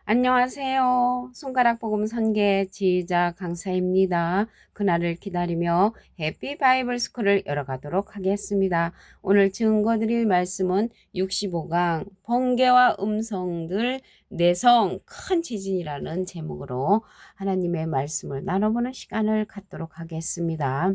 안녕하세요. 손가락 복음 선계 지휘자 강사입니다. 그날을 기다리며 해피 바이블 스쿨을 열어가도록 하겠습니다. 오늘 증거 드릴 말씀은 65강 번개와 음성들 내성 큰 지진이라는 제목으로 하나님의 말씀을 나눠보는 시간을 갖도록 하겠습니다.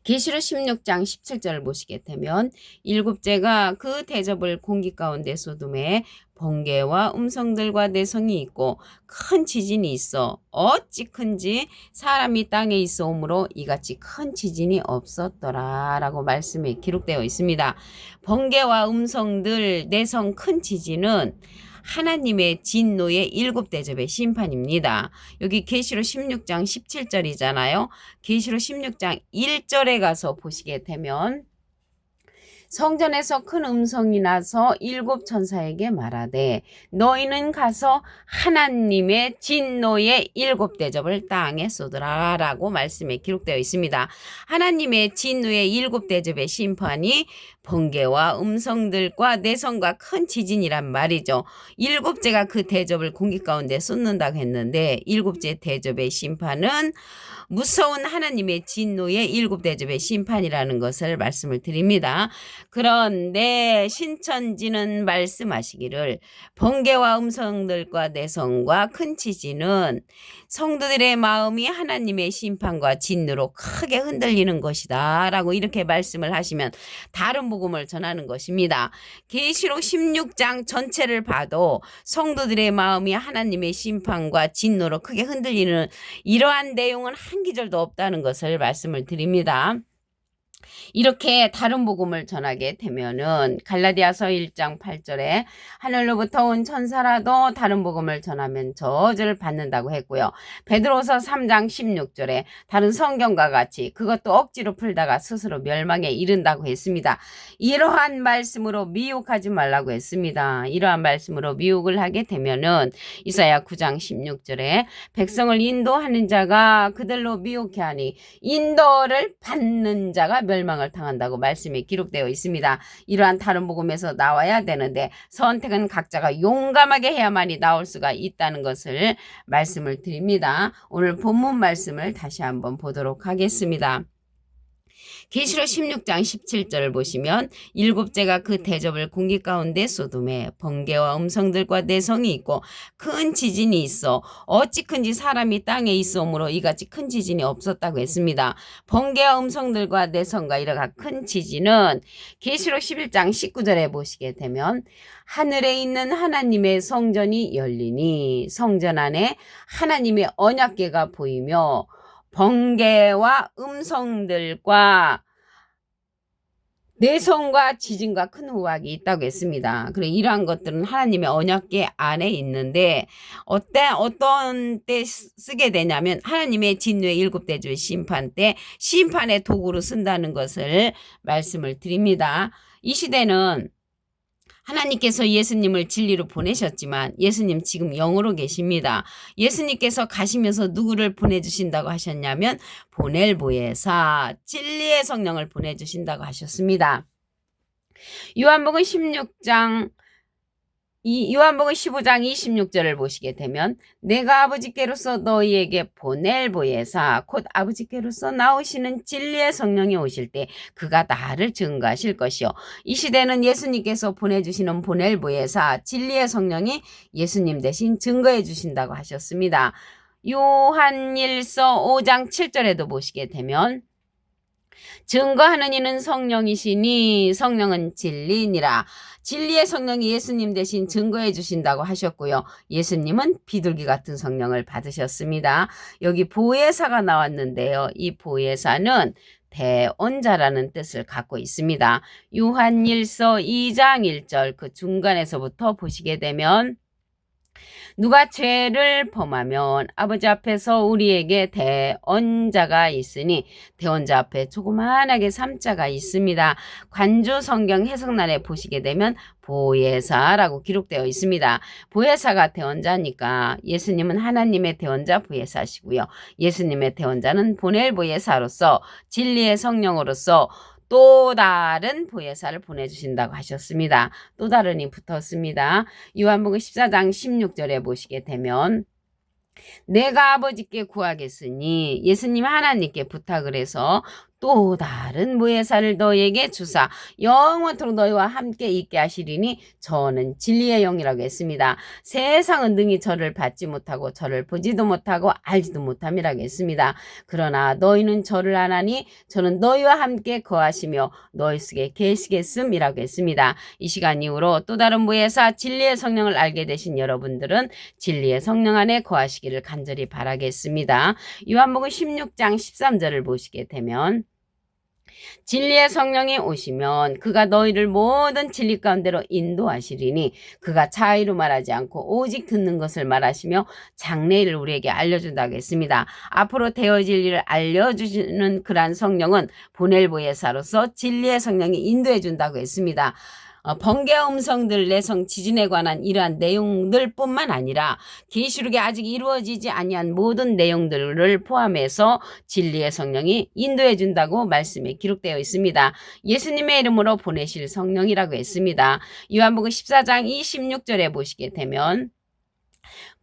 계시록 16장 17절을 보시게 되면 일곱째가 그 대접을 공기 가운데 쏟음에 번개와 음성들과 내성이 있고 큰 지진이 있어 어찌 큰지 사람이 땅에 있어오므로 이같이 큰 지진이 없었더라 라고 말씀이 기록되어 있습니다. 번개와 음성들 내성 큰 지진은 하나님의 진노의 일곱 대접의 심판입니다. 여기 계시록 16장 17절이잖아요. 계시록 16장 1절에 가서 보시게 되면 성전에서 큰 음성이 나서 일곱 천사에게 말하되 너희는 가서 하나님의 진노의 일곱 대접을 땅에 쏟으라 라고 말씀에 기록되어 있습니다. 하나님의 진노의 일곱 대접의 심판이 번개와 음성들과 내성과 큰 지진이란 말이죠. 일곱째가 그 대접을 공기 가운데 쏟는다고 했는데 일곱째 대접의 심판은 무서운 하나님의 진노의 일곱 대접의 심판이라는 것을 말씀을 드립니다. 그런데 신천지는 말씀하시기를 번개와 음성들과 내성과 큰 지진은 성도들의 마음이 하나님의 심판과 진노로 크게 흔들리는 것이다 라고 이렇게 말씀을 하시면 다른 복음을 전하는 것입니다. 계시록 16장 전체를 봐도 성도들의 마음이 하나님의 심판과 진노로 크게 흔들리는 이러한 내용은 한 기절도 없다는 것을 말씀을 드립니다. 이렇게 다른 복음을 전하게 되면은 갈라디아서 1장 8절에 하늘로부터 온 천사라도 다른 복음을 전하면 저주를 받는다고 했고요. 베드로서 3장 16절에 다른 성경과 같이 그것도 억지로 풀다가 스스로 멸망에 이른다고 했습니다. 이러한 말씀으로 미혹하지 말라고 했습니다. 이러한 말씀으로 미혹을 하게 되면은 이사야 9장 16절에 백성을 인도하는 자가 그들로 미혹해 하니 인도를 받는 자가 멸망을 당한다고 말씀이 기록되어 있습니다. 이러한 다른 복음에서 나와야 되는데 선택은 각자가 용감하게 해야만이 나올 수가 있다는 것을 말씀을 드립니다. 오늘 본문 말씀을 다시 한번 보도록 하겠습니다. 계시록 16장 17절을 보시면 일곱째가 그 대접을 공기 가운데 쏟음에 번개와 음성들과 내성이 있고 큰 지진이 있어 어찌 큰지 사람이 땅에 있어오므로 이같이 큰 지진이 없었다고 했습니다. 번개와 음성들과 내성과 이러한 큰 지진은 계시록 11장 19절에 보시게 되면 하늘에 있는 하나님의 성전이 열리니 성전 안에 하나님의 언약궤가 보이며 번개와 음성들과 내성과 지진과 큰 우박이 있다고 했습니다. 그래 이러한 것들은 하나님의 언약궤 안에 있는데 어떤 때 쓰게 되냐면 하나님의 진노의 일곱 대주의 심판 때 심판의 도구로 쓴다는 것을 말씀을 드립니다. 이 시대는 하나님께서 예수님을 진리로 보내셨지만 예수님 지금 영으로 계십니다. 예수님께서 가시면서 누구를 보내주신다고 하셨냐면 보넬보혜사 진리의 성령을 보내주신다고 하셨습니다. 요한복음 15장 26절을 보시게 되면 내가 아버지께로서 너희에게 보낼 보혜사 곧 아버지께로서 나오시는 진리의 성령이 오실 때 그가 나를 증거하실 것이요. 이 시대는 예수님께서 보내주시는 보낼 보혜사 진리의 성령이 예수님 대신 증거해 주신다고 하셨습니다. 요한일서 5장 7절에도 보시게 되면 증거하는 이는 성령이시니 성령은 진리니라. 진리의 성령이 예수님 대신 증거해 주신다고 하셨고요. 예수님은 비둘기 같은 성령을 받으셨습니다. 여기 보혜사가 나왔는데요. 이 보혜사는 대언자라는 뜻을 갖고 있습니다. 요한일서 2장 1절 그 중간에서부터 보시게 되면 누가 죄를 범하면 아버지 앞에서 우리에게 대언자가 있으니 대언자 앞에 조그만하게 3자가 있습니다. 관주 성경 해석란에 보시게 되면 보혜사라고 기록되어 있습니다. 보혜사가 대언자니까 예수님은 하나님의 대언자 보혜사시고요. 예수님의 대언자는 보낼 보혜사로서 진리의 성령으로서 또 다른 보혜사를 보내주신다고 하셨습니다. 또 다른이 붙었습니다. 요한복음 14장 16절에 보시게 되면 내가 아버지께 구하겠으니 예수님 하나님께 부탁을 해서 또 다른 보혜사를 너에게 주사 영원토록 너희와 함께 있게 하시리니 저는 진리의 영이라고 했습니다. 세상은 능히 저를 받지 못하고 저를 보지도 못하고 알지도 못함이라고 했습니다. 그러나 너희는 저를 아나니 저는 너희와 함께 거하시며 너희 속에 계시겠음이라고 했습니다. 이 시간 이후로 또 다른 보혜사 진리의 성령을 알게 되신 여러분들은 진리의 성령 안에 거하시기를 간절히 바라겠습니다. 요한복음 16장 13절을 보시게 되면 진리의 성령이 오시면 그가 너희를 모든 진리 가운데로 인도하시리니 그가 자의로 말하지 않고 오직 듣는 것을 말하시며 장래일을 우리에게 알려준다고 했습니다. 앞으로 되어질 일을 알려주시는 그러한 성령은 보낼 보혜사로서 진리의 성령이 인도해 준다고 했습니다. 번개와 음성들, 내성, 지진에 관한 이러한 내용들뿐만 아니라 계시록에 아직 이루어지지 아니한 모든 내용들을 포함해서 진리의 성령이 인도해 준다고 말씀에 기록되어 있습니다. 예수님의 이름으로 보내실 성령이라고 했습니다. 요한복음 14장 26절에 보시게 되면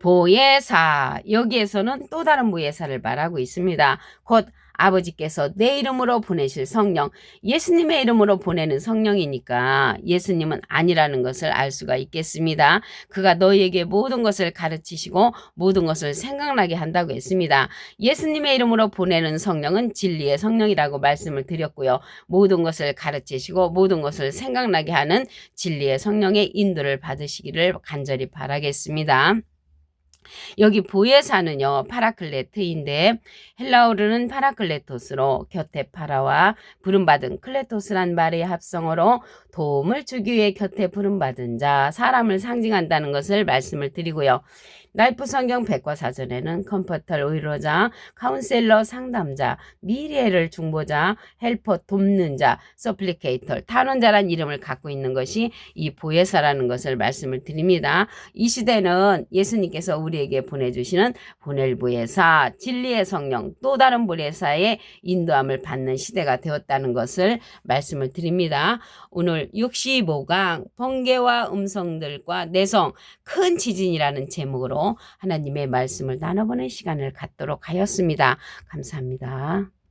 보혜사, 여기에서는 또 다른 보혜사를 말하고 있습니다. 곧 아버지께서 내 이름으로 보내실 성령, 예수님의 이름으로 보내는 성령이니까 예수님은 아니라는 것을 알 수가 있겠습니다. 그가 너희에게 모든 것을 가르치시고 모든 것을 생각나게 한다고 했습니다. 예수님의 이름으로 보내는 성령은 진리의 성령이라고 말씀을 드렸고요. 모든 것을 가르치시고 모든 것을 생각나게 하는 진리의 성령의 인도를 받으시기를 간절히 바라겠습니다. 여기 보혜사는요 파라클레트인데 헬라어로는 파라클레토스로 곁에 파라와 부름받은 클레토스란 말의 합성어로 도움을 주기 위해 곁에 부름받은 자, 사람을 상징한다는 것을 말씀을 드리고요. 날프 성경 백과사전에는 컴포터를 위로자, 카운셀러 상담자, 미래를 중보자, 헬퍼 돕는 자, 서플리케이터, 탄원자란 이름을 갖고 있는 것이 이 보혜사라는 것을 말씀을 드립니다. 이 시대는 예수님께서 우리에게 보내주시는 보낼 보혜사, 진리의 성령, 또 다른 보혜사의 인도함을 받는 시대가 되었다는 것을 말씀을 드립니다. 오늘 65강 번개와 음성들과 내성, 큰 지진이라는 제목으로 하나님의 말씀을 나눠보는 시간을 갖도록 하였습니다. 감사합니다.